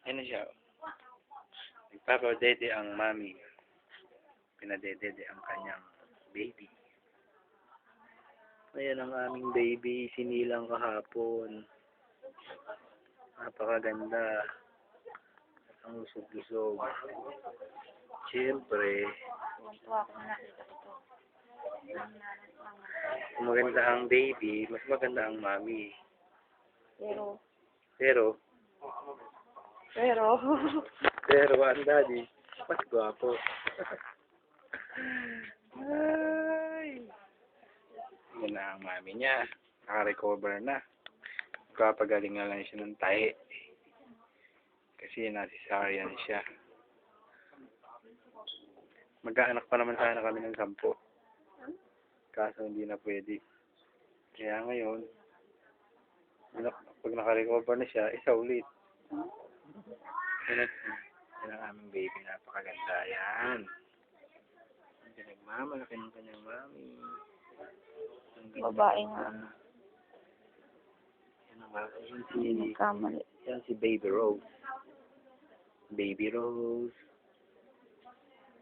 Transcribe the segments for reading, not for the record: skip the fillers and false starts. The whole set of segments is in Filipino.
Ano siya? Nagpapadede ang mami. Pinadedede ang kanyang baby. Ayan ang aming baby. Sinilang kahapon. Napakaganda. Ang lusog-lusog. Siyempre, Tuwa ko na nakita ko to. kung maganda ang baby, mas maganda ang mami. Pero, Pero, ang daddy, mas gwapo. Ay! Yan na ang mami niya. Naka-recover na. Kapagaling na lang siya ng tahi. Kasi nasi-cesarean siya. Mag-aanak pa naman sana kami ng 10. Kaso hindi na pwede. Kaya ngayon, pag naka-recover na siya, isa ulit. Yan ang aming baby. Napakaganda. Yan. Hindi nagmamalaki ng kanyang mami. babae nga. Yan ang mami. Hindi nagkamali. Yan si Baby Rose. Baby Rose.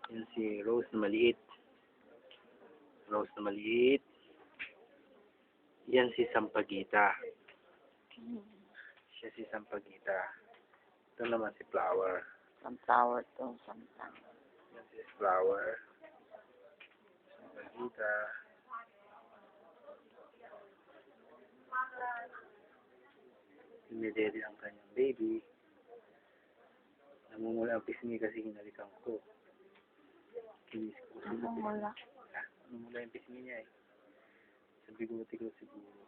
Yan si Rose na maliit. Rose na maliit. Yan si Sampagita. Siya si Sampagita. Ito naman si Flower. Sunflower to, sunflower. Yan si Flower. Sampagita. Dinedede ang kanyang baby. Namumula ang pisngi kasi hinalikan ko. Kinis ko. Wala. Namumula yung pisngi niya eh. Sa bigote ko siguro.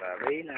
Babay na.